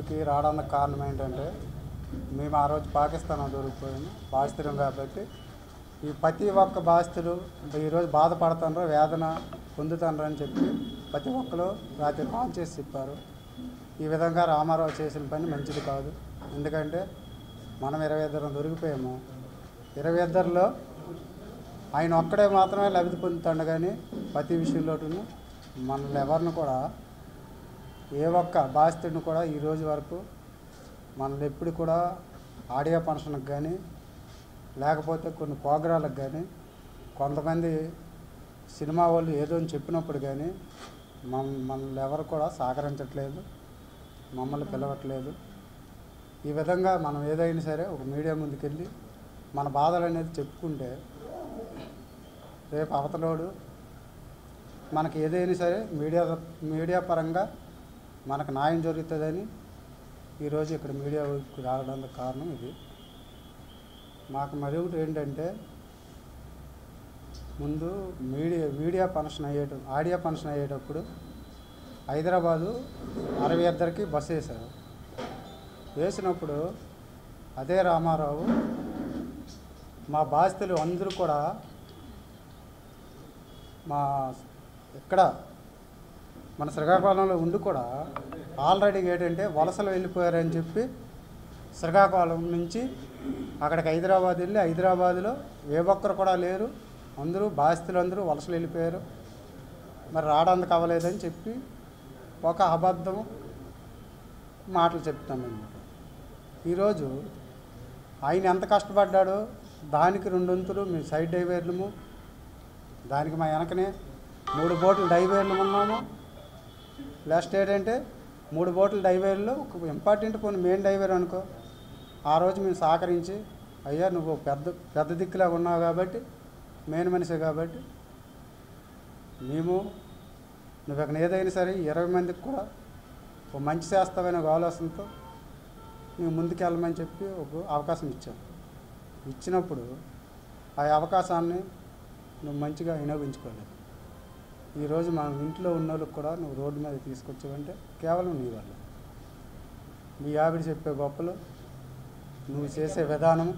మీడియాకి రావడానికి కారణం ఏంటంటే మేము ఆ రోజు పాకిస్తాన్ దొరికిపోయాము బాధితులం కాబట్టి ఈ ప్రతి ఒక్క బాధితులు ఈరోజు బాధపడుతున్నారు, వేదన పొందుతున్నారు అని చెప్పి ప్రతి ఒక్కరు రాత్రి కాల్ చేసి చెప్పారు. ఈ విధంగా రామారావు చేసిన పని మంచిది కాదు. ఎందుకంటే మనం 22 దొరికిపోయాము. 22లో ఆయన ఒక్కడే మాత్రమే లబ్ధి పొందుతాడు, కానీ ప్రతి విషయంలోనూ మనల్ని ఎవరిని కూడా ఏ ఒక్క బాధితుడిని కూడా ఈరోజు వరకు మనల్ని ఎప్పుడు కూడా ఆడియో ఫంక్షన్కి కానీ లేకపోతే కొన్ని ప్రోగ్రాలకు కానీ కొంతమంది సినిమా వాళ్ళు ఏదో అని చెప్పినప్పుడు కానీ మనల్ని ఎవరు కూడా సహకరించట్లేదు, మమ్మల్ని పిలవట్లేదు. ఈ విధంగా మనం ఏదైనా సరే ఒక మీడియా ముందుకెళ్ళి మన బాధలు అనేది చెప్పుకుంటే రేపు అవతలోడు మనకి ఏదైనా సరే మీడియా పరంగా మనకు న్యాయం జరుగుతుందని ఈరోజు ఇక్కడ మీడియాకి రావడానికి కారణం ఇది. మాకు మరొకటి ఏంటంటే ముందు ఆడియో ఫంక్షన్ అయ్యేటప్పుడు హైదరాబాదు 62కి బస్సు వేశారు. వేసినప్పుడు అదే రామారావు మా బాధితులు అందరూ కూడా ఇక్కడ మన శ్రీకాకుళంలో ఉండి కూడా ఆల్రెడీ ఏంటంటే వలసలు వెళ్ళిపోయారని చెప్పి శ్రీకాకుళం నుంచి అక్కడికి హైదరాబాద్ వెళ్ళి హైదరాబాద్లో ఏ ఒక్కరు కూడా లేరు, అందరూ బాధితులు అందరూ వలసలు వెళ్ళిపోయారు, మరి రావడానికి అవ్వలేదని చెప్పి ఒక అబద్ధం మాటలు చెప్తామన్నమాట. ఈరోజు ఆయన ఎంత కష్టపడ్డాడో దానికి 2 వంతులు మేము సైడ్ డైవర్లము, దానికి మా వెనకనే 3 బోట్లు డైవర్లు ఉన్నాము. లాస్ట్ ఏంటంటే 3 బోట్లు డైవర్లో ఒక ఇంపార్టెంట్ కొన్ని మెయిన్ డైవర్ అనుకో, ఆ రోజు మేము సహకరించి అయ్యా నువ్వు పెద్ద దిక్కులాగా ఉన్నావు కాబట్టి మెయిన్ మనిషి కాబట్టి నువ్వు అక్కడ ఏదైనా సరే 20 మందికి కూడా ఒక మంచి చేస్తావనే ఒక ఆలోచనతో నువ్వు ముందుకు వెళ్ళమని చెప్పి ఒక అవకాశం ఇచ్చావు. ఇచ్చినప్పుడు ఆ అవకాశాన్ని నువ్వు మంచిగా వినియోగించుకోలేదు. ఈరోజు మన ఇంట్లో ఉన్న వాళ్ళకి కూడా నువ్వు రోడ్డు మీద తీసుకొచ్చావంటే కేవలం నీ వల్ల. మీ ఆవిడ చెప్పే గొప్పలు, నువ్వు చేసే విధానం,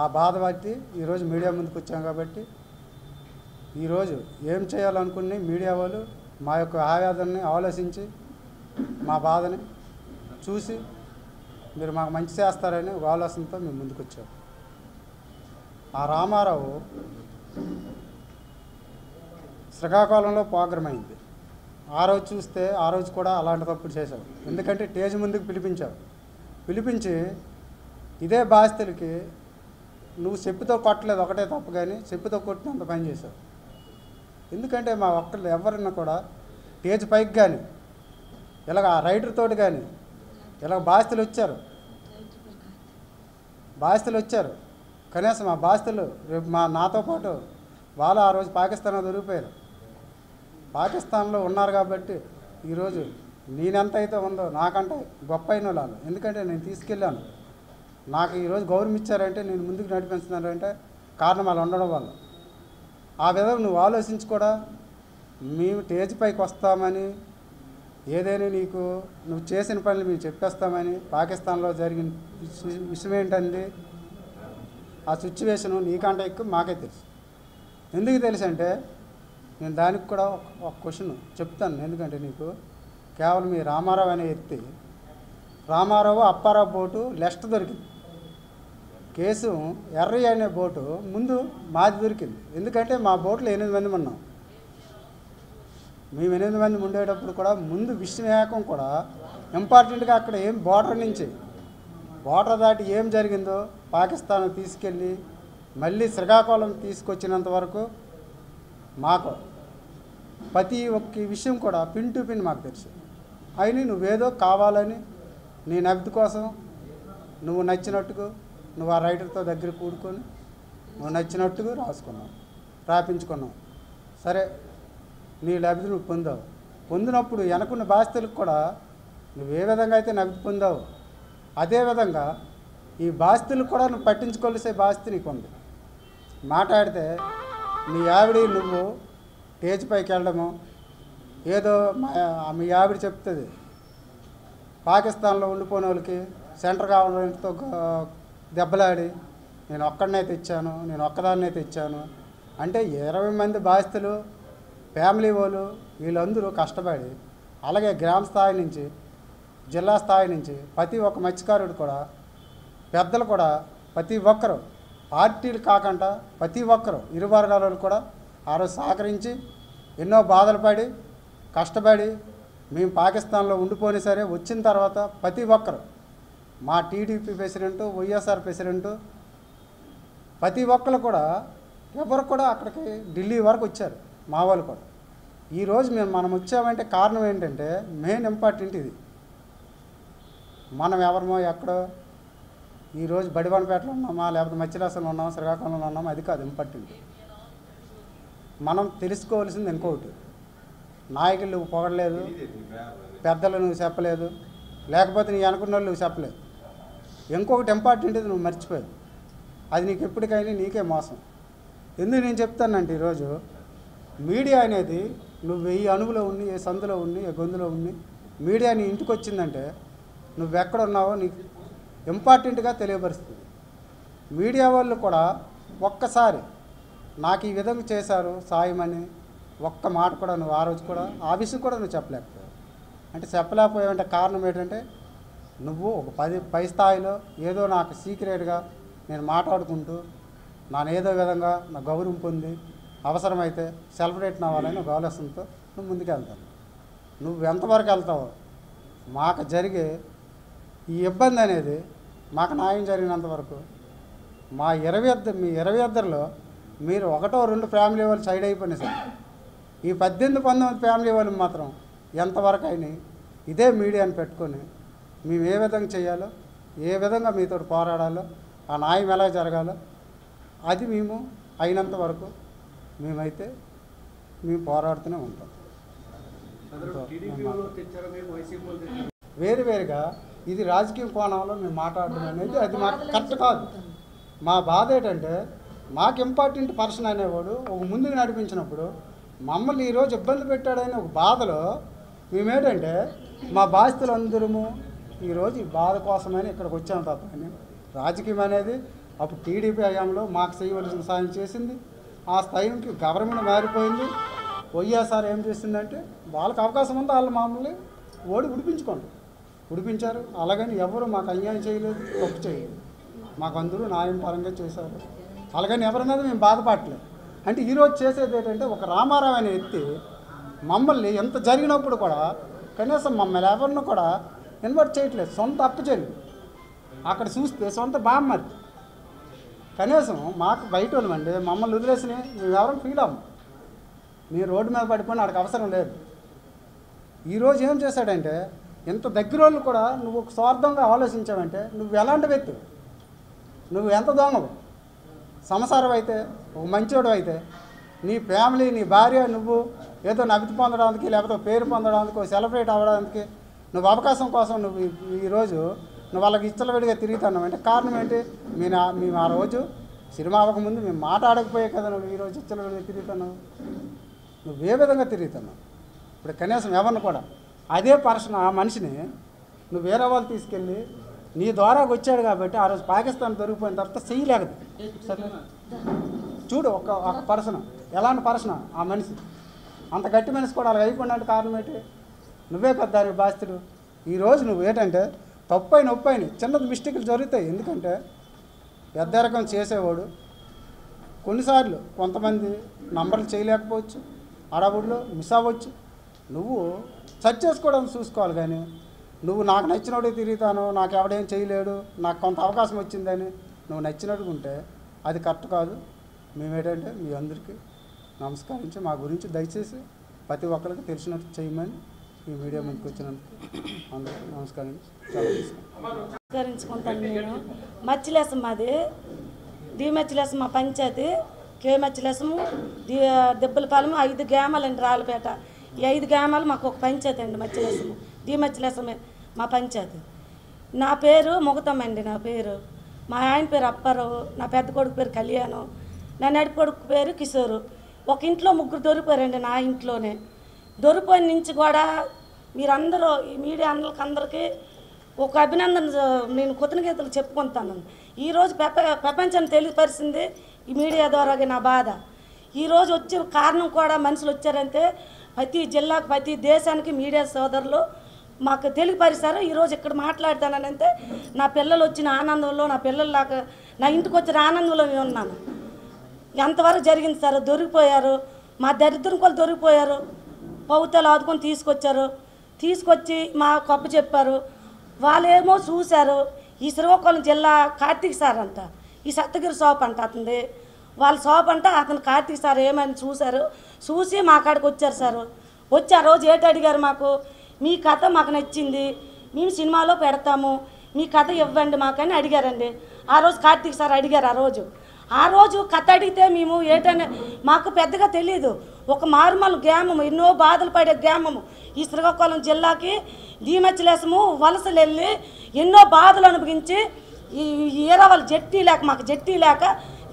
ఆ బాధ బట్టి ఈరోజు మీడియా ముందుకు వచ్చాం కాబట్టి ఈరోజు ఏం చేయాలనుకుని మీడియా వాళ్ళు మా యొక్క ఆవేదనని ఆలోచించి మా బాధని చూసి మీరు మాకు మంచి చేస్తారని ఒక ఆలోచనతో మేము ముందుకు వచ్చాం. ఆ రామారావు శ్రీకాకుళంలో ప్రోగ్రామ్ అయింది. ఆ రోజు చూస్తే ఆ రోజు కూడా అలాంటి తప్పుడు చేశావు. ఎందుకంటే స్టేజ్ ముందుకు పిలిపించి ఇదే బాధితులకి నువ్వు చెప్పుతో కొట్టలేదు ఒకటే తప్పు, కానీ చెప్పుతో కొట్టినంత పని చేశావు. ఎందుకంటే మా ఒక్కళ్ళు ఎవరన్నా కూడా స్టేజ్ పైకి కానీ ఇలాగ ఆ రైటర్ తోటి కానీ ఇలాగ బాధితులు వచ్చారు. కనీసం మా బాధితులు రేపు నాతో పాటు వాళ్ళు ఆ రోజు పాకిస్తాన్లో దొరికిపోయారు. పాకిస్తాన్లో ఉన్నారు కాబట్టి ఈరోజు నేనెంత అయితే ఉందో నాకంటే గొప్ప అయిన వాళ్ళు. ఎందుకంటే నేను తీసుకెళ్ళాను, నాకు ఈరోజు గౌరవం ఇచ్చారంటే నేను ముందుకు నడిపిస్తున్నారంటే కారణం వాళ్ళు ఉండడం వల్ల. ఆ విధంగా నువ్వు ఆలోచించి కూడా మేము స్టేజ్ పైకి వస్తామని ఏదైనా నువ్వు చేసిన పనులు మేము చెప్పేస్తామని పాకిస్తాన్లో జరిగిన విషయం ఏంటండి, ఆ సిచ్యువేషను నీకంటే ఎక్కువ మాకే తెలుసు. ఎందుకు తెలుసు అంటే నేను దానికి కూడా ఒక క్వశ్చన్ చెప్తాను. ఎందుకంటే నీకు కేవలం ఈ రామారావు అనే వ్యక్తి, రామారావు అప్పారావు బోటు లెస్ట్ దొరికింది, కేసు ఎర్రయ్య అనే బోటు ముందు మాది దొరికింది. ఎందుకంటే మా బోట్లో 8 మంది ఉన్నాం. మేము 8 మంది ఉండేటప్పుడు కూడా ముందు విషయం కూడా ఇంపార్టెంట్గా అక్కడ ఏం బోర్డర్ దాటి ఏం జరిగిందో పాకిస్తాన్ తీసుకెళ్ళి మళ్ళీ శ్రీకాకుళం తీసుకొచ్చినంత వరకు మాకు ప్రతి ఒక్క విషయం కూడా పిన్ టు పిన్ మాకు తెలుసు. అయినా నువ్వేదో కావాలని నీ నగదు కోసం నువ్వు నచ్చినట్టుగా నువ్వు ఆ రైటర్తో దగ్గర కూడుకొని నువ్వు నచ్చినట్టుగా రాపించుకున్నావు. సరే, నీ లబ్ధి నువ్వు పొందినప్పుడు వెనకున్న బాధితులకు కూడా నువ్వు ఏ విధంగా అయితే నగదు పొందావు అదేవిధంగా ఈ బాధితులకు కూడా నువ్వు పట్టించుకోవాల్సే బాధ్యత నీకు ఉంది. మాట్లాడితే మీ ఆవిడ నువ్వు స్టేజ్ పైకి వెళ్ళడము ఏదో మీ ఆవిడ చెప్తుంది పాకిస్తాన్లో ఉండిపోయిన వాళ్ళకి సెంటర్ గవర్నమెంట్తో దెబ్బలాడి నేను ఒక్కడనే తెచ్చాను, నేను ఒక్కదాన్నే తెచ్చాను అంటే 20 మంది బాధితులు ఫ్యామిలీ వాళ్ళు వీళ్ళందరూ కష్టపడి, అలాగే గ్రామ స్థాయి నుంచి జిల్లా స్థాయి నుంచి ప్రతి ఒక్క మత్స్యకారుడు కూడా, పెద్దలు కూడా, ప్రతి ఒక్కరు పార్టీలు కాకుండా ప్రతి ఒక్కరు ఇరు వర్గాల వాళ్ళు కూడా ఆ రోజు సహకరించి ఎన్నో బాధలు పడి కష్టపడి మేము పాకిస్తాన్లో ఉండిపోయినా సరే వచ్చిన తర్వాత ప్రతి ఒక్కరు మా టీడీపీ ప్రెసిడెంటు, వైఎస్ఆర్ ప్రెసిడెంటు ప్రతి ఒక్కరు కూడా ఎవరు కూడా అక్కడికి ఢిల్లీ వరకు వచ్చారు మా వాళ్ళు కూడా. ఈరోజు మనం వచ్చామంటే కారణం ఏంటంటే మెయిన్ ఇంపార్టెంట్ ఇది. మనం ఎవరమో ఎక్కడో ఈరోజు బడివనపేటలో ఉన్నామా, లేకపోతే మత్స్యరాశంలో ఉన్నామా, శ్రీకాకుళంలో ఉన్నామా, అది కాదు ఇంపార్టెంట్. మనం తెలుసుకోవాల్సింది ఇంకొకటి, నాయకులు నువ్వు పొగడలేదు, పెద్దలు నువ్వు చెప్పలేదు, లేకపోతే నీ అనుకున్న వాళ్ళు నువ్వు చెప్పలేదు. ఇంకొకటి ఇంపార్టెంట్ ఇది నువ్వు మర్చిపోయావు. అది నీకు ఎప్పటికైనా నీకే మోసం. ఎందుకు నేను చెప్తానంటే ఈరోజు మీడియా అనేది నువ్వు 1000 అణువులో ఉండి, ఏ సందులో ఉండి, ఏ గొంతులో ఉండి మీడియా నీ ఇంటికి వచ్చిందంటే నువ్వెక్కడున్నావో నీకు ఇంపార్టెంట్గా తెలియపరుస్తుంది. మీడియా వాళ్ళు కూడా ఒక్కసారి నాకు ఈ విధంగా చేశారు సాయం అని ఒక్క మాట కూడా నువ్వు ఆ రోజు కూడా ఆ విషయం కూడా నువ్వు చెప్పలేకపోయావు. అంటే చెప్పలేకపోయావంటే కారణం ఏంటంటే నువ్వు ఒక పై స్థాయిలో ఏదో నాకు సీక్రెట్గా నేను మాట్లాడుకుంటూ నాను ఏదో విధంగా నా గౌరవం పొంది అవసరమైతే సెలబ్రేట్ అవ్వాలని ఒక ఆలోచనతో నువ్వు ముందుకు వెళ్తావు. నువ్వు ఎంతవరకు వెళ్తావో మాకు జరిగే ఈ ఇబ్బంది అనేది మాకు న్యాయం జరిగినంతవరకు మీ 22లో మీరు 1-2 ఫ్యామిలీ వాళ్ళు సైడ్ అయిపోయినా సరే ఈ 18-19 ఫ్యామిలీ వాళ్ళు మాత్రం ఎంతవరకు అయినాయి ఇదే మీడియాని పెట్టుకొని మేము ఏ విధంగా చేయాలో, ఏ విధంగా మీతో పోరాడాలో, ఆ న్యాయం ఎలా జరగాలో అది మేము అయినంత వరకు మేము పోరాడుతూనే ఉంటాం. వేరువేరుగా ఇది రాజకీయ కోణంలో మేము మాట్లాడడం అనేది అది మాకు కరెక్ట్ కాదు. మా బాధ ఏంటంటే మాకు ఇంపార్టెంట్ పర్సన్ అనేవాడు ఒక ముందుకు నడిపించినప్పుడు మమ్మల్ని ఈరోజు ఇబ్బంది పెట్టాడని ఒక బాధలో మేమేంటంటే మా బాధితులందరము ఈరోజు ఈ బాధ కోసమని ఇక్కడికి వచ్చాము తప్ప అని రాజకీయం అనేది అప్పుడు టీడీపీ హయాంలో మాకు చేయవలసిన సాయం చేసింది. ఆ స్థాయికి గవర్నమెంట్ మారిపోయింది. వైఎస్ఆర్ ఏం చేసిందంటే వాళ్ళకి అవకాశం ఉందో వాళ్ళు మమ్మల్ని ఉడిపించారు. అలాగని ఎవరు మాకు అన్యాయం చేయలేదు, తప్పు చేయలేదు. మాకు అందరూ న్యాయం పరంగా చేశారు. అలాగని ఎవరి మీద మేము బాధపడలేదు. అంటే ఈరోజు చేసేది ఏంటంటే ఒక రామారావు అనే వ్యక్తి మమ్మల్ని ఎంత జరిగినప్పుడు కూడా కనీసం మమ్మల్ని ఎవరిని కూడా ఇన్వైట్ చేయట్లేదు. సొంత అప్పు చేయలేదు. అక్కడ చూస్తే సొంత బామ్మది కనీసం మాకు బయట వాళ్ళమండి మమ్మల్ని వదిలేసినాయి మేము ఎవరైనా ఫీల్ అవ్వం. మీరు రోడ్డు మీద పడిపోయిన వాడికి అవసరం లేదు. ఈరోజు ఏం చేశాడంటే ఇంత దగ్గర వాళ్ళు కూడా నువ్వు స్వార్థంగా ఆలోచించావంటే నువ్వు ఎలాంటి వ్యక్తి, నువ్వు ఎంత దొంగవు. సంసారం అయితే ఒక మంచోడు అయితే నీ ఫ్యామిలీ, నీ భార్య, నువ్వు ఏదో నగదు పొందడానికి లేకపోతే పేరు పొందడానికి సెలబ్రేట్ అవ్వడానికి నువ్వు అవకాశం కోసం నువ్వు ఈరోజు నువ్వు వాళ్ళకి ఇచ్చలవిడిగా తిరుగుతున్నావు అంటే కారణం ఏంటి? మేము ఆ రోజు సినిమా అవ్వకముందు మేము మాట్లాడకపోయే కదా నువ్వు ఈరోజు ఇచ్చలవిడిగా తిరుగుతున్నావు. నువ్వు ఏ విధంగా తిరుగుతున్నావు? ఇప్పుడు కనీసం ఎవరిని కూడా అదే పర్సన్ ఆ మనిషిని నువ్వు వేరే వాళ్ళు తీసుకెళ్ళి నీ ద్వారాకి వచ్చాడు కాబట్టి ఆ రోజు పాకిస్తాన్ దొరికిపోయిన తర్వాత చేయలేకదు. సరే చూడు ఒక పర్సన్ ఎలాంటి పర్సన్ ఆ మనిషి, అంత గట్టి మనిషి కూడా అలా అయిపోయిన కారణం ఏంటి? నువ్వే పెద్ద దానికి బాధితుడు. ఈరోజు నువ్వు ఏంటంటే తప్పైన ఒప్పైన చిన్నది మిస్టేకులు జరుగుతాయి. ఎందుకంటే పెద్ద రకం చేసేవాడు కొన్నిసార్లు కొంతమంది నంబర్లు చేయలేకపోవచ్చు, అడవుల్లో మిస్ అవ్వచ్చు. నువ్వు సెర్చ్ చేసుకోవడానికి చూసుకోవాలి. కానీ నువ్వు నాకు నచ్చినోడే తిరుగుతాను, నాకు ఎవడేం చేయలేడు, నాకు కొంత అవకాశం వచ్చిందని నువ్వు నచ్చినట్టుగా ఉంటే అది కరెక్ట్ కాదు. మేమేంటంటే మీ అందరికీ నమస్కరించి మా గురించి దయచేసి ప్రతి ఒక్కరికి తెలిసినట్టు చేయమని ఈ మీడియా ముందుకు వచ్చినందుకు అందరికీ నమస్కరించుకుంటాను. నేను మచ్చిలేసం, మాది డి మచ్చిలేసం, మా పంచాయతీ కే మచ్చిలేసము, దెబ్బలపాలెము 5 గ్రామాలండి రాళ్ళపేట. ఈ 5 గ్రామాలు మాకు ఒక పంచాయతీ అండి. మచ్చిలేసము డి మచ్చిలేసమే మా పంచాయతీ. నా పేరు ముగతమ్మండి. నా పేరు మా ఆయన పేరు అప్పారావు, నా పెద్ద కొడుకు పేరు కళ్యాణం, నా నడి కొడుకు పేరు కిషోరు. ఒక ఇంట్లో 3 దొరికిపోయారండి. నా ఇంట్లోనే దొరికిపోయిన నుంచి కూడా మీరందరూ ఈ మీడియా అందరికి ఒక అభినందన నేను కృతజ్ఞతలు చెప్పుకుంటాను. ఈరోజు ప్రపంచాన్ని తెలియపరిచింది ఈ మీడియా ద్వారా నా బాధ. ఈరోజు వచ్చిన కారణం కూడా మనుషులు వచ్చారంటే ప్రతి జిల్లాకు ప్రతి దేశానికి మీడియా సోదరులు మాకు తెలియపరిచారు. ఈరోజు ఇక్కడ మాట్లాడతానంటే నా పిల్లలు వచ్చిన ఆనందంలో, నా పిల్లల్లాగా నా ఇంటికి వచ్చిన ఆనందంలో నేను ఉన్నాను. ఎంతవరకు జరిగింది సార్? దొరికిపోయారు, మా దరిద్రం కూడా దొరికిపోయారు. పౌతాలు ఆదుకొని తీసుకొచ్చి మా కప్ప చెప్పారు. వాళ్ళేమో చూశారు. ఈ శ్రీకాకుళం జిల్లా కార్తీక్ సార్ అంట, ఈ సప్తగిరి షాప్ అంట అతనిది, వాళ్ళ షాప్ అంట. అతను కార్తీక్ సార్ ఏమని చూసి మా కాడికి వచ్చారు సార్. వచ్చి ఆ రోజు ఏంటి అడిగారు, మాకు మీ కథ మాకు నచ్చింది, మేము సినిమాలో పెడతాము, మీ కథ ఇవ్వండి మాకని అడిగారండి. ఆ రోజు కార్తీక్ సార్ అడిగారు. ఆ రోజు కథ అడిగితే మేము ఏంటనే మాకు పెద్దగా తెలియదు. ఒక మారుమూల గ్రామము, ఎన్నో బాధలు పడే గ్రామము ఈ శ్రీకాకుళం జిల్లాకి దీమచ్చలేసము వలసలు వెళ్ళి ఎన్నో బాధలు అనుభవించి ఈ ఏరవాళ్ళు మాకు జట్టి లేక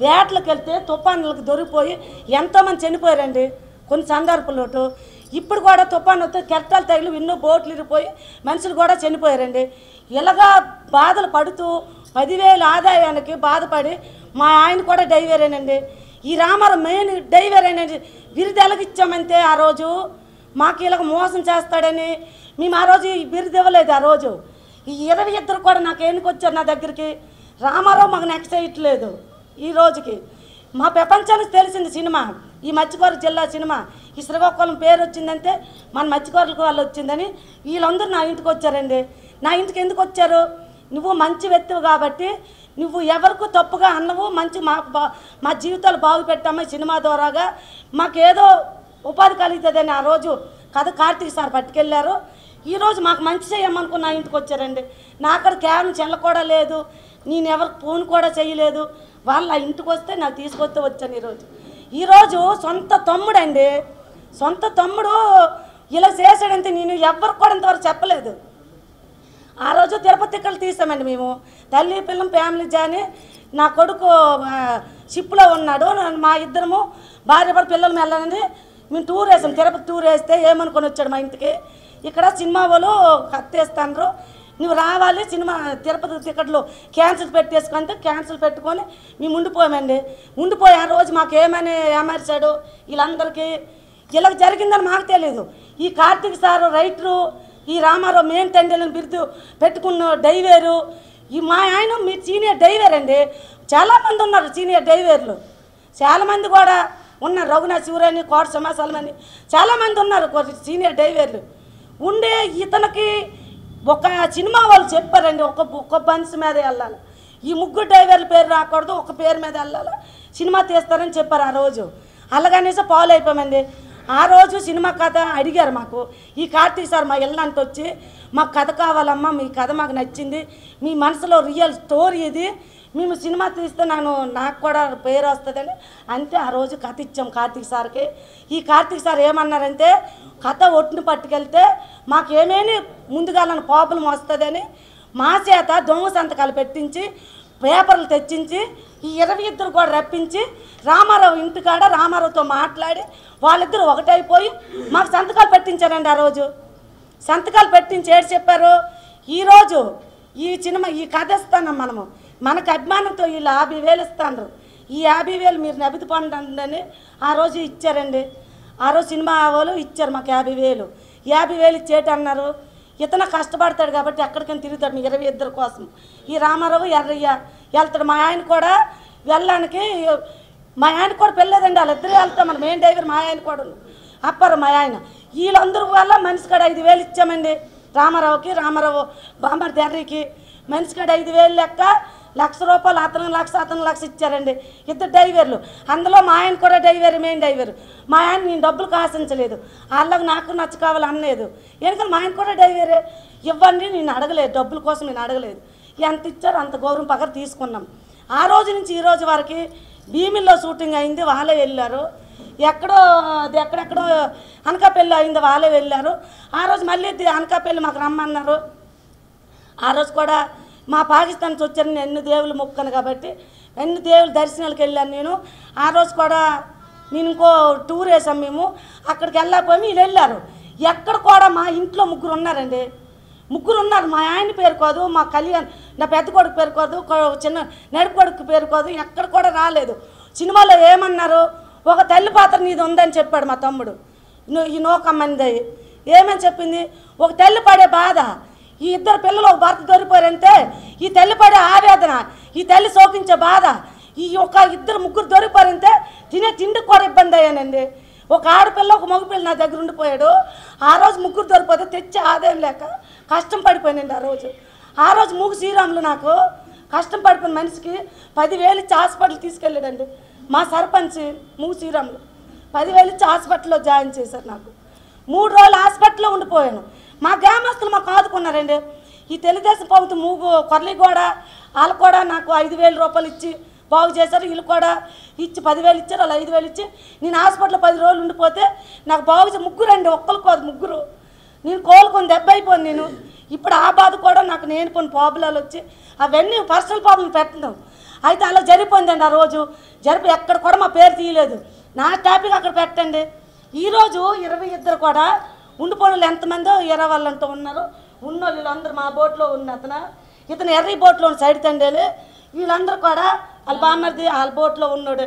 వేటలకు వెళ్తే తుఫానులకు దొరికిపోయి ఎంతోమంది చనిపోయారండి. కొన్ని సందర్భాలు ఇప్పుడు కూడా తుఫాను వస్తే కెరటాలు తగిలి ఎన్నో బోట్లు ఇరిగిపోయి మనుషులు కూడా చనిపోయారండి. ఇలాగా బాధలు పడుతూ 10,000 ఆదాయానికి బాధపడి మా ఆయన కూడా డ్రైవరేనండి. ఈ రామారావు మెయిన్ డ్రైవరేనండి. బిరుదు ఎలాగిచ్చామంటే ఆ రోజు మాకు ఇలాగ మోసం చేస్తాడని మేము ఆ రోజు ఈ బిరుదు ఇవ్వలేదు. ఆ రోజు ఈ 22 కూడా నాకు ఎన్నికి వచ్చారు నా దగ్గరికి. రామారావు మాకు నెక్స్ట్ చేయట్లేదు. ఈ రోజుకి మా ప్రపంచానికి తెలిసింది సినిమా, ఈ మత్స్యకారు జిల్లా సినిమా, ఈ శ్రీకాకుళం పేరు వచ్చిందంటే మన మత్స్యకారులకు వాళ్ళు వచ్చిందని వీళ్ళందరూ నా ఇంటికి వచ్చారండి. నా ఇంటికి ఎందుకు వచ్చారు? నువ్వు మంచి వ్యక్తివి కాబట్టి, నువ్వు ఎవరికి తప్పుగా అన్నవు, మంచి మా జీవితాలు బాగుపెట్టామా సినిమా ద్వారాగా, మాకేదో ఉపాధి కలుగుతుందని ఆ రోజు కథ కార్తీక్ సార్ పట్టుకెళ్ళారు. ఈరోజు మాకు మంచి చేయమనుకుని నా ఇంటికి వచ్చారండి. నా అక్కడ కేవలం చెల్ల కూడా లేదు, నేను ఎవరికి ఫోన్ కూడా చేయలేదు. వాళ్ళ ఇంటికి వస్తే నాకు తీసుకొస్తే వచ్చాను. ఈరోజు సొంత తమ్ముడు ఇలా చేశాడంటే నేను ఎవరికి కూడా ఇంతవరకు చెప్పలేదు. ఆ రోజు తిరుపతి ఇక్కడ తీసామండి మేము, తల్లి పిల్లం ఫ్యామిలీ జాని. నా కొడుకు షిప్లో ఉన్నాడు, మా ఇద్దరము భార్య పిల్లలు వెళ్ళాలని మేము టూర్ వేసాం. తిరుపతి టూర్ వేస్తే ఏమనుకొని వచ్చాడు మా ఇంటికి, ఇక్కడ సినిమా వాళ్ళు కత్తేస్తాను, నువ్వు రావాలి, సినిమా తిరుపతి టికెట్లు క్యాన్సిల్ పెట్టేసుకుంటే క్యాన్సిల్ పెట్టుకొని మేము ఉండిపోయామండి. ఉండిపోయి ఆ రోజు మాకు ఏమర్చాడు వీళ్ళందరికీ. ఇలా జరిగిందని మాకు తెలియదు. ఈ కార్తీక్ సారు రైటరు, ఈ రామారావు మెయిన్ తండ్రిని బిరుదు పెట్టుకున్న డ్రైవేరు, ఈ మా ఆయన మీ సీనియర్ డ్రైవర్ అండి. చాలామంది ఉన్నారు సీనియర్ డ్రైవర్లు, చాలామంది కూడా ఉన్నారు. రఘునాథ్ శివరాని, కోట సమాసాలమని చాలామంది ఉన్నారు సీనియర్ డ్రైవర్లు ఉండే. ఇతనికి ఒక సినిమా వాళ్ళు చెప్పారండి, ఒక బన్స్ మీద వెళ్ళాలి, ఈ 3 డ్రైవర్ల పేరు రాకూడదు, ఒక పేరు మీద వెళ్ళాలి, సినిమా తీస్తారని చెప్పారు. ఆ రోజు అలాగనేసి ఫాలో అయిపోయామండి. ఆ రోజు సినిమా కథ అడిగారు మాకు. ఈ కార్తీక్ సార్ మా ఇల్లంటే వచ్చి, మాకు కథ కావాలమ్మా, మీ కథ మాకు నచ్చింది, మీ మనసులో రియల్ స్టోరీ ఇది, మేము సినిమా తీస్తే నాకు కూడా పేరు వస్తుందని అంటే ఆ రోజు కథ ఇచ్చాం కార్తీక్ సార్కి. ఈ కార్తీక్ సార్ ఏమన్నారంటే, కథ ఒట్టుని పట్టుకెళ్తే మాకేమేమి ముందుగాలని ప్రాబ్లం వస్తుందని మా చేత దొంగ సంతకాలు పెట్టించి పేపర్లు తెచ్చించి ఈ 22 కూడా రప్పించి రామారావు ఇంటికాడ రామారావుతో మాట్లాడి వాళ్ళిద్దరూ ఒకటైపోయి మాకు సంతకాలు పెట్టించారండి. ఆ రోజు సంతకాలు పెట్టించి ఏడు చెప్పారు, ఈరోజు ఈ సినిమా ఈ కథ ఇస్తాను మనకు అభిమానంతో వీళ్ళు 50,000 ఇస్తాను, ఈ 50,000 మీరు నబిది పండండి ఆ రోజు ఇచ్చారండి. ఆ రోజు సినిమా వాళ్ళు ఇచ్చారు మాకు 50,000 ఇచ్చేటి అన్నారు. ఇతను కష్టపడతాడు కాబట్టి ఎక్కడికైనా తిరుగుతాడు మీ 22 కోసం. ఈ రామారావు ఎర్రయ్య వెళ్తాడు. మా ఆయన కూడా వెళ్ళడానికి, మా ఆయన కూడా పెళ్ళలేదండి, వాళ్ళిద్దరూ వెళ్తాం. మన మెయిన్ డ్రైవర్ మా ఆయన కూడా అప్పారు మా ఆయన. వీళ్ళందరూ వల్ల మనిషి కాడ 5,000 ఇచ్చామండి రామారావుకి. రామారావు బాంబర్ ఎర్రికి మనిషి కాడ 5,000 లెక్క, ₹1,00,000 అతను 1,00,000 అతను 1,00,000 ఇచ్చారండి. 2 డ్రైవర్లు, అందులో మా ఆయన కూడా డ్రైవర్, మెయిన్ డ్రైవర్. మా ఆయన నేను డబ్బులు కాసించలేదు, వాళ్ళకి నాకు నచ్చ కావాలి అనలేదు. ఎందుకంటే మా ఆయన కూడా డ్రైవరే. ఇవ్వండి నేను అడగలేదు, డబ్బుల కోసం నేను అడగలేదు. ఎంత ఇచ్చారో అంత గౌరవం పక్కన తీసుకున్నాం. ఆ రోజు నుంచి ఈ రోజు వరకు భీమిల్లో షూటింగ్ అయింది, వాళ్ళే వెళ్ళారు. ఎక్కడెక్కడో అనకాపల్లి అయింది, వాళ్ళే వెళ్ళారు. ఆ రోజు మళ్ళీ అనకాపల్లి మాకు రమ్మన్నారు. ఆ రోజు కూడా మా పాకిస్తాన్ నుంచి వచ్చాను, నేను ఎన్ని దేవుళ్ళు మొక్కను కాబట్టి ఎన్ని దేవుళ్ళ దర్శనాలకు వెళ్ళాను నేను. ఆ రోజు కూడా నేను ఇంకో టూర్ వేసాం మేము, అక్కడికి వెళ్ళకపోయి వీళ్ళు వెళ్ళారు. ఎక్కడ కూడా మా ఇంట్లో 3 ఉన్నారండి, ముగ్గురు ఉన్నారు. మా ఆయన పేరు కాదు, మా కళ్యాణ్ నా పెద్ద కొడుకు పేరు కాదు, చిన్న నడుపు కొడుకు పేరు కాదు, ఎక్కడ కూడా రాలేదు. సినిమాలో ఏమన్నారు, ఒక తల్లి పాత్ర నీది ఉందని చెప్పాడు మా తమ్ముడు. ఈ నోకమ్మంది ఏమని చెప్పింది, ఒక తల్లి పడే బాధ, ఈ ఇద్దరు పిల్లలు ఒక భర్త దొరికిపోయారంటే ఈ తల్లి పడే ఆవేదన, ఈ తల్లి శోకించే బాధ, ఈ ఒక ఇద్దరు ముగ్గురు దొరికిపోయారంటే తినే తిండికి కూడా ఇబ్బంది అయ్యానండి. ఒక ఆడపిల్ల ఒక మగపిల్ల నా దగ్గర ఉండిపోయాడు. ఆ రోజు ముగ్గురు దొరికిపోతే తెచ్చి ఆదాయం లేక కష్టం పడిపోయానండి. ఆ రోజు మూగు శ్రీరాములు నాకు కష్టం పడిపోయిన మనిషికి 10,000 ఇచ్చి హాస్పిటల్ తీసుకెళ్ళాడండి మా సర్పంచ్. మూగు శ్రీరాములు 10,000 ఇచ్చి హాస్పిటల్లో జాయిన్ చేశారు. నాకు 3 రోజులు హాస్పిటల్లో ఉండిపోయాను. మా గ్రామస్తులు మాకు ఆదుకున్నారండి. ఈ తెలుగుదేశం ప్రభుత్వం మూగు కొర్లిగూడ వాళ్ళు కూడా నాకు 5,000 రూపాయలు ఇచ్చి బాగు చేశారు. వీళ్ళు కూడా ఇచ్చి 10,000 ఇచ్చారు. వాళ్ళు 5,000 ఇచ్చి నేను హాస్పిటల్లో 10 రోజులు ఉండిపోతే నాకు బాగు చేసి ముగ్గురండి, ఒక్కరు కాదు ముగ్గురు. నేను కోలుకొని దెబ్బ అయిపోయాను. నేను ఇప్పుడు ఆ బాధ కూడా నాకు నేను కొన్ని ప్రాబ్లాలు వచ్చి అవన్నీ పర్సనల్ ప్రాబ్లం పెట్టడం అయితే అలా జరిగిపోయిందండి. ఆ రోజు ఎక్కడ కూడా మా పేరు తీయలేదు. నా టాపిక్ అక్కడ పెట్టండి. ఈరోజు 22 కూడా ఉండిపోయిన ఎంతమందో 20 వాళ్ళు అంటూ ఉన్నారు. ఉన్నోళ్ళు వీళ్ళందరూ మా బోట్లో ఉన్న ఇతను ఎర్రీ బోట్లో సైడ్ తండేలు, వీళ్ళందరూ కూడా వాళ్ళ బామ్మర్ది వాళ్ళ బోట్లో ఉన్నాడు.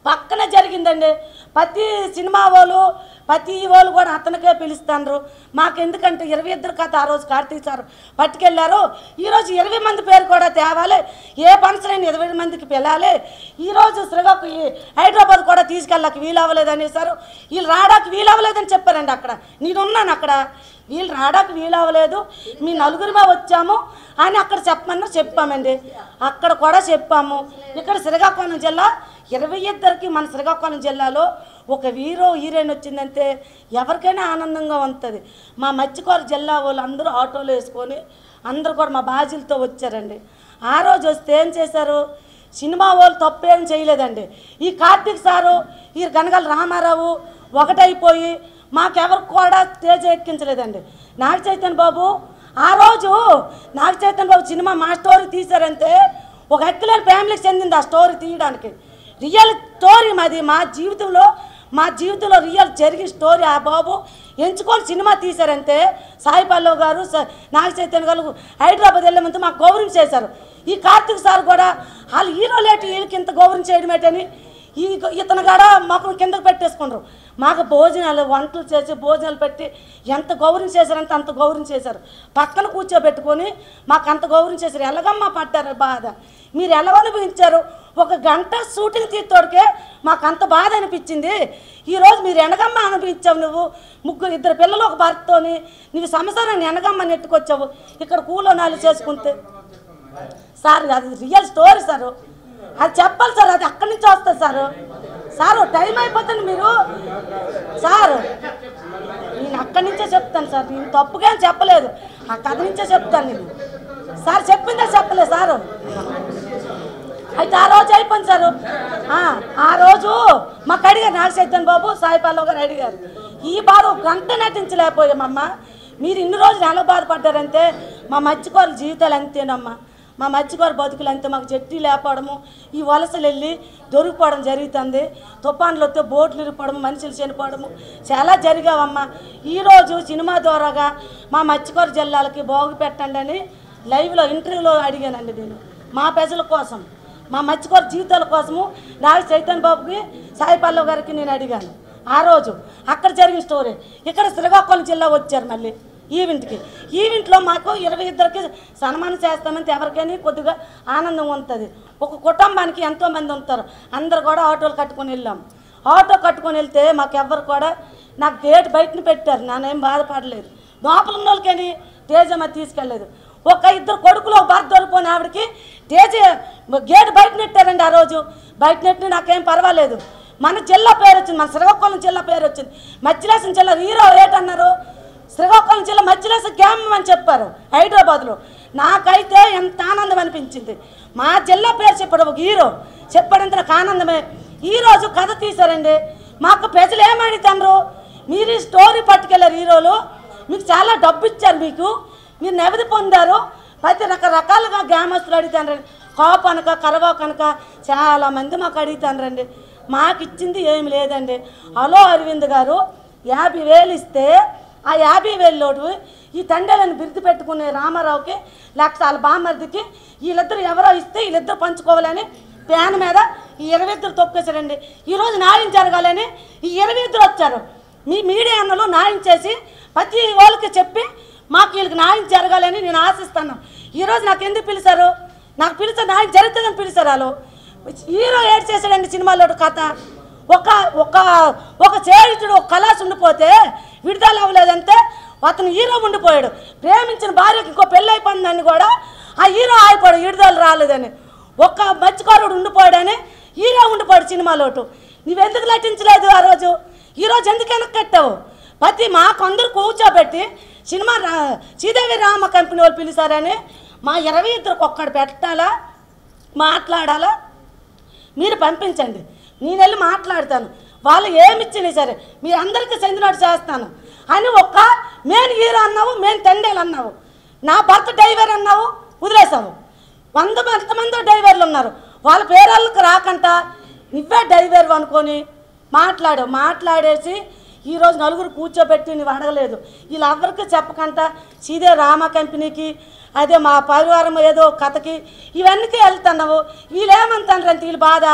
పక్కనే జరిగిందండి. ప్రతి సినిమా వాళ్ళు కూడా అతనికే పిలుస్తున్నారు. మాకెందుకంటే 22 కథ ఆ రోజు కార్తీక్ సార్ పట్టుకెళ్ళారు. ఈరోజు 20 మంది పేరు కూడా తేవాలి, ఏ ఫంక్షన్ అయినా 20 మందికి పిలాలి. ఈరోజు శ్రీకాకుళం హైదరాబాద్ కూడా తీసుకెళ్ళక వీలవ్వలేదు అనేసారు. వీళ్ళు రావడానికి వీలవ్వలేదని చెప్పారండి. అక్కడ నేనున్నాను. అక్కడ వీళ్ళు రావడానికి వీలవ్వలేదు, మీ నలుగురిమే వచ్చాము అని అక్కడ చెప్పామండి. అక్కడ కూడా చెప్పాము. ఇక్కడ శ్రీకాకుళం జిల్లా 22కి మన శ్రీకాకుళం జిల్లాలో ఒక హీరోయిన్ వచ్చిందంటే ఎవరికైనా ఆనందంగా ఉంటుంది. మా మత్స్యకారు జిల్లా వాళ్ళు అందరూ ఆటోలు వేసుకొని అందరూ కూడా మా బాజీలతో వచ్చారండి. ఆ రోజు వస్తే ఏం చేశారు, సినిమా వాళ్ళు తప్పేం చేయలేదండి. ఈ కార్తీక్ సారు ఈ గనగల రామారావు ఒకటైపోయి మాకెవరు కూడా స్టేజ్ ఎక్కించలేదండి. నాగ చైతన్య బాబు ఆ రోజు నాగ చైతన్య బాబు సినిమా మా స్టోరీ తీశారంటే ఒక ఎక్కలేని ఫ్యామిలీకి చెందింది ఆ స్టోరీ తీయడానికి. రియల్ స్టోరీ మాది. మా జీవితంలో రియల్ జరిగిన స్టోరీ ఆ బాబు ఎంచుకొని సినిమా తీశారంటే సాయి పల్లవ్ గారు నాగ చైతన్య గారు హైదరాబాద్ వెళ్ళమంతా మాకు గౌరవం చేశారు. ఈ కార్తీక్ సార్ కూడా వాళ్ళు హీరోలేటి వీళ్ళకి ఇంత గౌరవం చేయడం ఏంటని ఇతను కూడా మాకు కిందకు పెట్టేసుకున్నారు. మాకు భోజనాలు వంటలు చేసి భోజనాలు పెట్టి ఎంత గౌరవం చేశారంటే అంత గౌరవం చేశారు. పక్కన కూర్చోబెట్టుకొని మాకు అంత గౌరవం చేశారు. ఎలాగమ్మా పడ్డారు బాధ, మీరు ఎలా అనుభవించారు. 1 గంట షూటింగ్ తీస్తోడికే మాకు అంత బాధ అనిపించింది. ఈరోజు మీరు ఎనగమ్మ అనుభవించావు. నువ్వు 2 పిల్లలు ఒక భర్తతోని నువ్వు సంవత్సరాన్ని ఎనగమ్మ నెట్టుకొచ్చావు. ఇక్కడ కూలోనాలు చేసుకుంటే సార్ అది రియల్ స్టోరీ సారు, అది చెప్పాలి సార్. అది అక్కడి నుంచి వస్తుంది సారు టైం అయిపోతుంది మీరు సారు. నేను అక్కడి నుంచే చెప్తాను సార్, నేను తప్పుగా చెప్పలేదు, ఆ కథ నుంచే చెప్తాను నేను సార్. చెప్పిందే చెప్పలేదు సారు. అయితే ఆ రోజు అయిపోయింది సారు. ఆ రోజు మాకు అడిగారు నాగ చైతన్య బాబు సాయి పల్లవ్ గారు అడిగారు, ఈ బాధ 1 గంట నటించలేకపోయామమ్మ, మీరు ఇన్ని రోజులు ఎలా బాధపడ్డారంటే మా మత్స్యకారుల జీవితాలు అంతేనమ్మా, మా మత్స్యకారు బతుకులు అంతే. మాకు జట్టి లేపడము, ఈ వలసలు వెళ్ళి దొరికిపోవడం జరుగుతుంది. తుఫాన్లు వస్తే బోట్లు ఇరిపోవడం, మనుషులు చనిపోవడము చాలా జరిగావమ్మా. ఈరోజు సినిమా ద్వారాగా మా మత్స్యకారు జిల్లాలకి బాగు పెట్టండి అని లైవ్లో ఇంటర్వ్యూలో అడిగానండి నేను. మా ప్రజల కోసం, మా మత్స్యకారు జీవితాల కోసము నాగ చైతన్య బాబుకి సాయి పల్లవ్ గారికి నేను అడిగాను. ఆ రోజు అక్కడ జరిగిన స్టోరీ. ఇక్కడ శ్రీకాకుళం జిల్లా వచ్చారు మళ్ళీ ఈవెంట్లో మాకు 22కి సన్మానం చేస్తామంటే ఎవరికైనా కొద్దిగా ఆనందం ఉంటుంది. ఒక కుటుంబానికి ఎంతోమంది ఉంటారు. అందరు కూడా ఆటోలు కట్టుకొని వెళ్ళాం. ఆటో కట్టుకొని వెళ్తే మాకు ఎవ్వరు కూడా నాకు గేట్ బయటని పెట్టారు, నానేం బాధపడలేదు. లోపల ఉన్న వాళ్ళకని తేజమ్మ తీసుకెళ్ళలేదు. 2 కొడుకులు భర్త దొరికిపోయిన ఆవిడకి గేట్ బయట నెట్టారండి. ఆ రోజు బయట నెట్టి నాకేం పర్వాలేదు. మన జిల్లా పేరు వచ్చింది, మన శ్రీకాకుళం జిల్లా పేరు వచ్చింది. మత్స్యలేశం జిల్లా హీరో ఏటన్నారు, శ్రీకాకుళం జిల్లా మత్స్యలేశం గ్రామం అని చెప్పారు హైదరాబాద్లో. నాకైతే ఎంత ఆనందం అనిపించింది. మా జిల్లా పేరు చెప్పాడు ఒక హీరో, చెప్పాడంటే నాకు ఆనందమే. ఈరోజు కథ తీశారండి. మాకు ప్రజలు ఏమడుగుతారు, మీరు ఈ స్టోరీ పట్టుకెళ్ళారు హీరోలు, మీకు చాలా డబ్బు ఇచ్చారు, మీరు నెవది పొందారు. ప్రతి రకరకాలుగా గ్రామస్తులు అడుగుతానండి. కాపు అనక కరవాకు అనక చాలామంది మాకు అడుగుతానండి. మాకు ఇచ్చింది ఏమి లేదండి. హలో అరవింద్ గారు 50,000 ఇస్తే ఆ 50,000 ఈ తండ్రులను బిరుదు పెట్టుకునే రామారావుకి లక్షల బామ్మర్దికి వీళ్ళిద్దరు ఎవరో ఇస్తే వీళ్ళిద్దరు పంచుకోవాలని ప్యాన్ మీద ఈ 22 తొక్కేశారండి. ఈరోజు న్యాయం జరగాలని ఈ 22 వచ్చారు. మీ మీడియా అన్నలు న్యాయం చేసి ప్రతి వాళ్ళకి చెప్పి మాకు వీళ్ళకి న్యాయం జరగాలని నేను ఆశిస్తాను. ఈరోజు నాకు ఎందుకు పిలిచారు? నాకు పిలిచారు న్యాయం జరుగుతుందని పిలిచారు. వాళ్ళు హీరో ఏడ్ చేశాడండి సినిమాలో కథ. ఒక చేయుడు ఒక కళాస్ ఉండిపోతే విడుదల అవ్వలేదంటే అతను హీరో ఉండిపోయాడు. ప్రేమించిన భార్యకి ఇంకో పెళ్ళి అయిపోయిందని కూడా ఆ హీరో ఆగిపోయాడు, విడుదల రాలేదని. ఒక్క మత్స్యకారుడు ఉండిపోయాడని హీరో ఉండిపోయాడు సినిమాలోటు. నువ్వెందుకు నటించలేదు ఆ రోజు? ఈరోజు ఎందుకు వెనక్కి కట్టావు? ప్రతి మాకు అందరూ కూర్చోబెట్టి సినిమా శ్రీదేవి రామ కంపెనీ వాళ్ళు పిలిచారని మా 22 ఒక్కడు పెట్టాలా, మాట్లాడాలా, మీరు పంపించండి, నేను వెళ్ళి మాట్లాడతాను. వాళ్ళు ఏమిచ్చినా సరే మీరు అందరికీ చెందినట్టు చేస్తాను అని ఒక్క మెయిన్ హీరో అన్నావు, మెయిన్ తండేలు అన్నావు, నా భర్త డ్రైవర్ అన్నావు, వదిలేసావు. 100 మంది డ్రైవర్లు ఉన్నారు, వాళ్ళ పేరాళ్ళకి రాకంట నువ్వే డ్రైవర్ అనుకొని మాట్లాడేసి ఈరోజు నలుగురు కూర్చోబెట్టి నువ్వు అడగలేదు. వీళ్ళు ఎవరికి చెప్పకంట సీదే రామ కంపెనీకి అదే మా పరివారం ఏదో కథకి ఇవన్నీ వెళ్తున్నావు. వీళ్ళు ఏమంటారంటే వీళ్ళు బాధ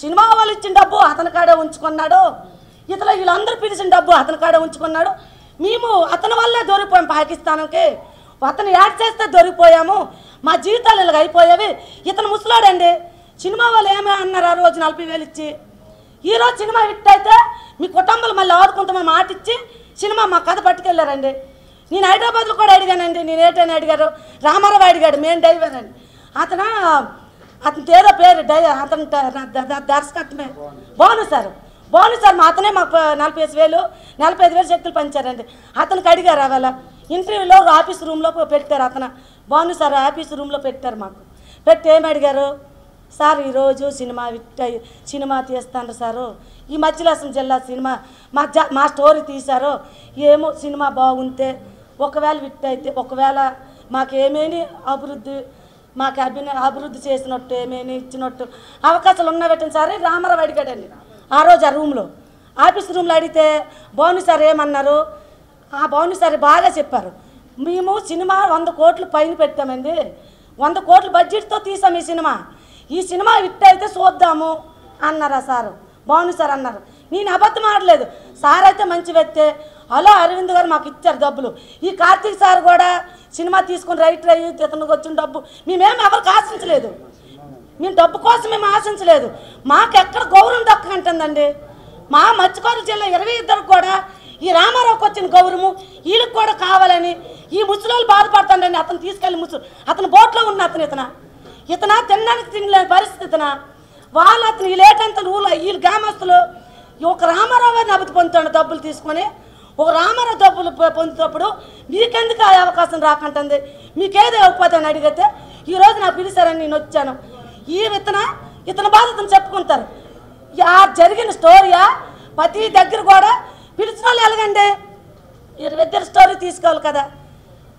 సినిమా వాళ్ళు ఇచ్చిన డబ్బు అతని కాడే ఉంచుకున్నాడు, వీళ్ళందరూ పిలిచిన డబ్బు అతని కాడే ఉంచుకున్నాడు. మేము అతని వల్లే దొరికిపోయాం పాకిస్తాన్కి, అతను యాడ్ చేస్తే దొరికిపోయాము, మా జీవితాలు ఇలాగ అయిపోయేవి. ఇతను ముసలాడండి. సినిమా వాళ్ళు ఏమే అన్నారు ఆ రోజు 40,000 ఇచ్చి. ఈరోజు సినిమా హిట్ అయితే మీ కుటుంబాలు మళ్ళీ ఆదుకుంటామని మాట ఇచ్చి సినిమా మా కథ పట్టుకెళ్ళారండి. నేను హైదరాబాద్లో కూడా అడిగానండి, నేను ఏంటని అడిగారు, రామారావు అడిగాడు మెయిన్ డ్రైవర్ అని. అతను ఏదో పేరు అతను దర్శకత్వమే బాను సార్ మా అతనే మాకు 45,000 చెక్కులు పంచారండి. అతనికి అడిగారు అవాళ ఇంటర్వ్యూలో ఆఫీస్ రూమ్లో పెట్టారు. అతను బాను సార్ ఆఫీస్ రూమ్లో పెట్టారు. మాకు పెట్టి ఏమి అడిగారు, సార్ ఈరోజు సినిమా తీస్తాను సారు, ఈ మధ్యలాసం జిల్లా సినిమా మా స్టోరీ తీశారు, ఏమో సినిమా బాగుంటే ఒకవేళ హిట్ అయితే ఒకవేళ మాకేమేమి అభివృద్ధి చేసినట్టు ఏమేమి ఇచ్చినట్టు అవకాశాలు ఉన్నవెట్టండి సార్ రామారావు అడిగాడండి. ఆ రోజు ఆ రూమ్లో ఆఫీస్ రూమ్లో అడిగితే బాను సార్ ఏమన్నారు, ఆ బాను సార్ బాగా చెప్పారు, మేము సినిమా 100 కోట్లు పైన పెట్టామండి, 100 కోట్ల బడ్జెట్తో తీసాం ఈ సినిమా హిట్ అయితే చూద్దాము అన్నారా సారు, బాను సార్ అన్నారు. నేను అబద్ధం ఆడలేదు, సార్ అయితే మంచి వ్యక్తే. అలా అరవింద్ గారు మాకు ఇచ్చారు డబ్బులు. ఈ కార్తీక్ సార్ కూడా సినిమా తీసుకుని రైటర్ అయ్యి ఇతనికి వచ్చిన డబ్బు మేమేమి ఎవరికి ఆశించలేదు, మేము డబ్బు కోసం మేము ఆశించలేదు. మాకు ఎక్కడ గౌరవం దక్కకంటుందండి. మా మత్స్యకారు జిల్లా 22 కూడా ఈ రామారావుకి వచ్చిన గౌరవము వీళ్ళకి కూడా కావాలని ఈ ముసలోళ్ళు బాధపడతాండి. అతను తీసుకెళ్ళి అతను బోట్లో ఉన్న ఇతన తినడానికి తినలేని పరిస్థితి. వాళ్ళు అతను వీళ్ళేటంత వీళ్ళు గ్రామస్తులు ఒక రామారావు గారిని అభివృద్ధి పొందుతాడు డబ్బులు తీసుకొని. ఒక రామారావు డబ్బులు పొందుతున్నప్పుడు మీకెందుకు ఆ అవకాశం రాకంటుంది, మీకేదో ఇవ్వకపోతే అని అడిగితే ఈరోజు నాకు పిలిచారని నేను వచ్చాను. ఇతని బాధతను చెప్పుకుంటారు. ఆ జరిగిన స్టోరీయా ప్రతి దగ్గర కూడా పిలిచిన వాళ్ళు ఎలాగండి 22 స్టోరీ తీసుకోవాలి కదా.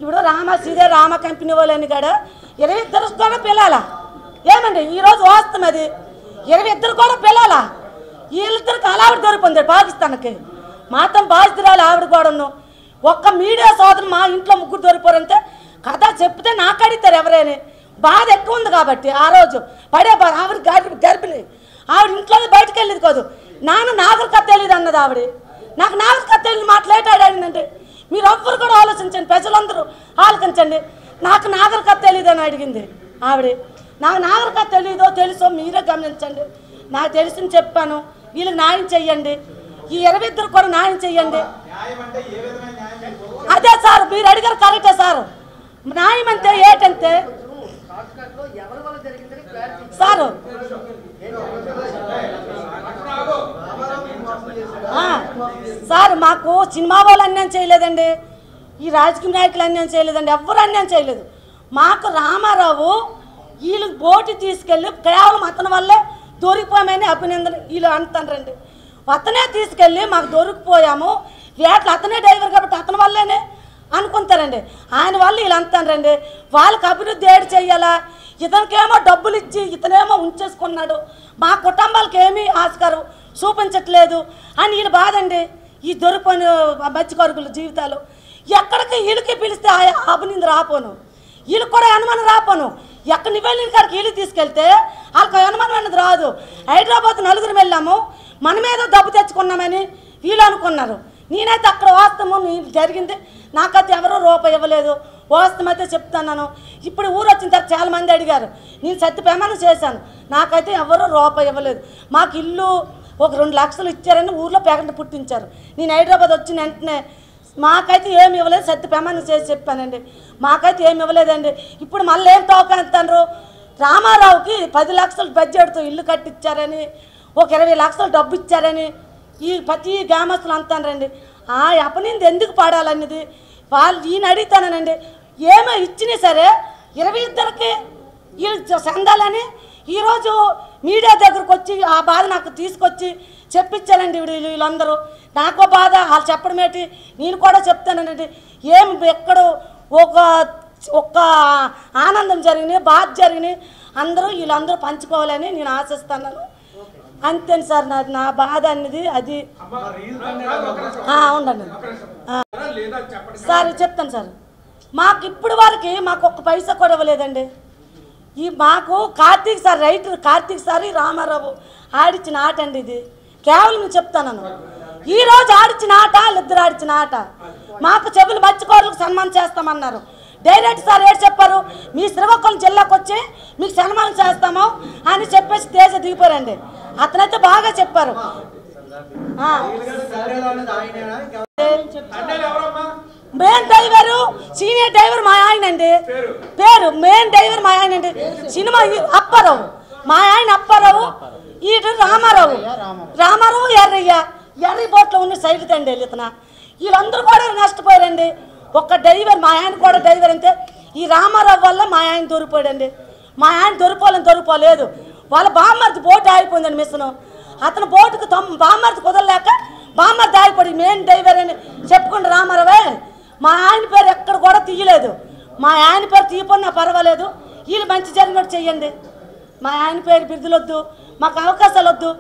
ఇప్పుడు శ్రీదే రామ కంపెనీ వాళ్ళని కూడా 22 కూడా పిల్లాలా ఏమండి? ఈరోజు వాస్తవం అది 22 కూడా పిల్లాలా. వీళ్ళిద్దరికి ఆవిడ దొరికింది పాకిస్తాన్కి, మాత్రం బాధితురాలు ఆవిడ కూడాను. ఒక్క మీడియా సోదరు మా ఇంట్లో 3 దొరికిపోరంటే కథ చెప్తే నాకు అడుగుతారు ఎవరైనా. బాధ ఎక్కువ ఉంది కాబట్టి ఆ రోజు పడే బాధ. ఆవిడ గర్భిణి, ఆవిడ ఇంట్లో బయటకు వెళ్ళేది కాదు. నాగర్ కథ తెలియదు అన్నది ఆవిడ. నాకు నాగర్ కథ తెలియదు మాట్లాడాడంటే మీరు ఎవ్వరు కూడా ఆలోచించండి, ప్రజలందరూ ఆలోచించండి. నాకు నాగర్ కథ తెలియదు అని అడిగింది ఆవిడ. నాకు నాగర్ కథ తెలీదో తెలుసో మీరే గమనించండి. నాకు తెలిసింది చెప్పాను, వీళ్ళకి న్యాయం చెయ్యండి, ఈ 22 కూడా న్యాయం చెయ్యండి. అదే సార్ మీరు అడిగారు కరెక్టే సార్. న్యాయం అంటే ఏంటంటే సారు సార్ మాకు సినిమా వాళ్ళు అన్యాయం చేయలేదండి, ఈ రాజకీయ నాయకులు అన్యాయం చేయలేదండి, ఎవ్వరు అన్యాయం చేయలేదు. మాకు రామారావు వీళ్ళు బోటు తీసుకెళ్ళి కేవలం అతని వల్లే దొరికిపోయామని అభినందన వీళ్ళు అంటారండి. అతనే తీసుకెళ్ళి మాకు దొరికిపోయాము, వేటలు అతనే డ్రైవర్ కాబట్టి అతని వల్లేనే అనుకుంటారండి. ఆయన వల్ల వీళ్ళు అంటారండి. వాళ్ళకి అభివృద్ధి ఏడు చెయ్యాలా, ఇతనికేమో డబ్బులు ఇచ్చి ఇతనేమో ఉంచేసుకున్నాడు, మా కుటుంబాలకు ఏమీ ఆస్కారం చూపించట్లేదు అని వీళ్ళు బాధండి. ఈ దొరిపోని మత్స్యకారుల జీవితాలు ఎక్కడికి వీళ్ళకి పిలిస్తే అభినంది రాపోను, వీళ్ళకి కూడా అనుమానం రాపోను. ఎక్కడ వెళ్ళిన కాడికి వీళ్ళు తీసుకెళ్తే వాళ్ళకి అనుమానం అనేది రాదు. హైదరాబాద్ నలుగురు వెళ్ళాము, మనమేదో డబ్బు తెచ్చుకున్నామని వీళ్ళు అనుకున్నారు. నేనైతే అక్కడ వాస్తవం జరిగింది, నాకైతే ఎవరో రూపాయి ఇవ్వలేదు. వాస్తవం అయితే చెప్తున్నాను. ఇప్పుడు ఊరు వచ్చిన తర్వాత చాలామంది అడిగారు, నేను సత్య ప్రమాణం చేశాను, నాకైతే ఎవరో రూపాయి ఇవ్వలేదు. మాకు ఇల్లు ఒక 2 లక్షలు ఇచ్చారని ఊర్లో పేగంట పుట్టించారు. నేను హైదరాబాద్ వచ్చిన వెంటనే మాకైతే ఏమి ఇవ్వలేదు, సత్య ప్రమాణం చేసి చెప్పానండి. మాకైతే ఏమి ఇవ్వలేదండి. ఇప్పుడు మళ్ళీ ఏం టోకా అంటారు, రామారావుకి 10 లక్షలు బడ్జెట్తో ఇల్లు కట్టించారని, ఒక 20 లక్షలు డబ్బు ఇచ్చారని ఈ ప్రతి గ్రామస్తులు అంటారండి. ఆ అపనింది ఎందుకు పాడాలన్నది వాళ్ళు ఈయన అడుగుతానండి. ఏమో ఇచ్చినా సరే 22కి వీళ్ళు సందాలని ఈరోజు మీడియా దగ్గరకు వచ్చి ఆ బాధ నాకు తీసుకొచ్చి చెప్పించానండి. వీళ్ళందరూ నాకో బాధ, వాళ్ళు చెప్పడం ఏంటి, నేను కూడా చెప్తానండి. ఏం ఎక్కడో ఒక్క ఆనందం జరిగినాయి, బాధ జరిగినాయి, వీళ్ళందరూ పంచుకోవాలని నేను ఆశిస్తున్నాను. అంతేను సార్, నా బాధ అనేది అది. ఉండండి సార్, చెప్తాను సార్. మాకు ఇప్పుడు వరకు మాకు ఒక్క పైసా కూడా ఇవ్వలేదండి. మాకు Karthik sir, writer Karthik sir, Ramarao ఆడిచ్చిన ఆట అండి ఇది. కేవలం నేను చెప్తాను, ఈరోజు ఆడిచ్చిన ఆట, వాళ్ళిద్దరు ఆడిచ్చిన ఆట. మాకు చెవులు మత్స్యకారులకు సన్మానం చేస్తామన్నారు. డైరెక్ట్ సార్ ఏడు చెప్పారు, మీ శ్రీకాకుళం జిల్లాకు వచ్చి మీకు సన్మానం చేస్తాము అని చెప్పేసి దేశ దిగిపోరండి. అతనైతే బాగా చెప్పారు. మెయిన్ డ్రైవరు, సీనియర్ డ్రైవర్ మా ఆయన అండి, పేరు మెయిన్ డ్రైవర్ మా ఆయన అండి. సినిమా అప్పారావు, మా ఆయన అప్పారావు, ఈ రామారావు ఎర్రి బోట్లో ఉన్న సైడ్ తండి ఇతన. వీళ్ళందరూ కూడా నష్టపోయారండి. ఒక్క డ్రైవర్, మా ఆయన కూడా డ్రైవర్ అంతే. ఈ రామారావు వల్ల మా ఆయన దొరికిపోయాడండి. మా ఆయన దొరికిపోలేదు. వాళ్ళ బామ్మర్ది బోటు ఆగిపోయిందండి మిషను. అతను బోటుకు బామ్మర్ది కుదరలేక బామ్మర్ది ఆగిపోయి మెయిన్ డ్రైవర్ అని చెప్పుకుంటే రామారావే. మా ఆయన పేరు ఎక్కడ కూడా తీయలేదు. మా ఆయన పేరు తీయపోయినా పర్వాలేదు, వీళ్ళు మంచి జరిగినట్టు చెయ్యండి. మా ఆయన పేరు బిరుదులు వద్దు, మాకు అవకాశాలు వద్దు,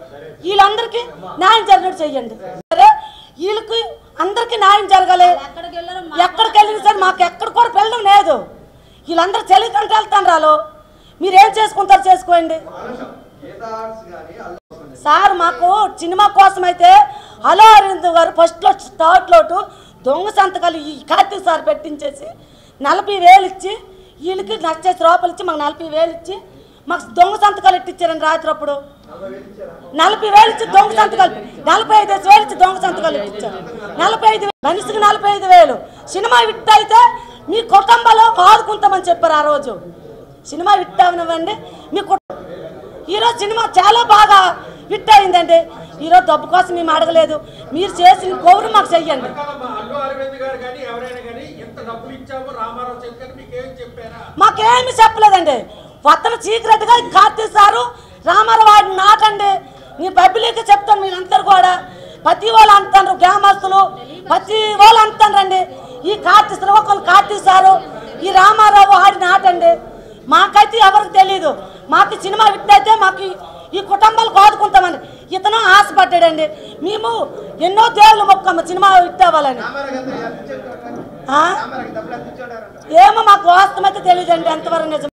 వీళ్ళందరికీ న్యాయం జరిగినట్టు చెయ్యండి. సరే, వీళ్ళకి అందరికీ న్యాయం జరగాలి. ఎక్కడికి వెళ్ళినా సరే మాకు ఎక్కడ కూడా వెళ్ళడం లేదు. వీళ్ళందరూ చెలికంటే వెళ్తాను రాలో, మీరేం చేసుకుంటారు చేసుకోండి సార్. మాకు సినిమా కోసం అయితే హలో అరవింద్ గారు ఫస్ట్లో స్టార్ట్లోటు దొంగ సంతకాలు ఈ కార్తీక్ సార్ పెట్టించేసి 40,000 ఇచ్చి, వీళ్ళకి నచ్చేసి రూపాయలు ఇచ్చి మాకు 40,000 ఇచ్చి మాకు దొంగ సంతకాలు ఇట్టించారండి. రాత్రి అప్పుడు 40,000 ఇచ్చి దొంగ సంతకాలు, 45,000 ఇచ్చి దొంగ సంతకాలు ఇట్టించారు. 45,000 మనిషికి 45,000. సినిమా విట్ అయితే మీ కుటుంబంలో ఆదుకుంటామని చెప్పారు ఆ రోజు. సినిమా విట్ అవనివ్వండి, మీ ఈరోజు సినిమా చాలా బాగా హిట్ అయిందండి. ఈరోజు డబ్బు కోసం మేము అడగలేదు, మీరు చేసిన గౌరవ మాకు చెయ్యండి. మాకేమి చెప్పలేదండి. అతను సీక్రెట్గా కార్తీక్ సారు రామారావు వాడిని నాటండి. నీ పబ్లిక్ చెప్తాను, మీరందరూ కూడా ప్రతి వాళ్ళు అంటారు, గ్రామస్తులు ప్రతి వాళ్ళు అంటారండి. ఈ కార్తీక్ సారు, ఈ రామారావు ఆడిన ఆటండి. మాకైతే ఎవరికి తెలీదు. మాకు సినిమా హిట్ అయితే మాకు ఈ కుటుంబాలు ఆదుకుంటామని ఇతను ఆశపడ్డాడండి. మేము ఎన్నో దేవుళ్ళు మొక్కమ్మ సినిమా హిట్ అవ్వాలని. ఏమో మాకు వాస్తవం అయితే తెలియదండి ఎంతవరకు నిజం.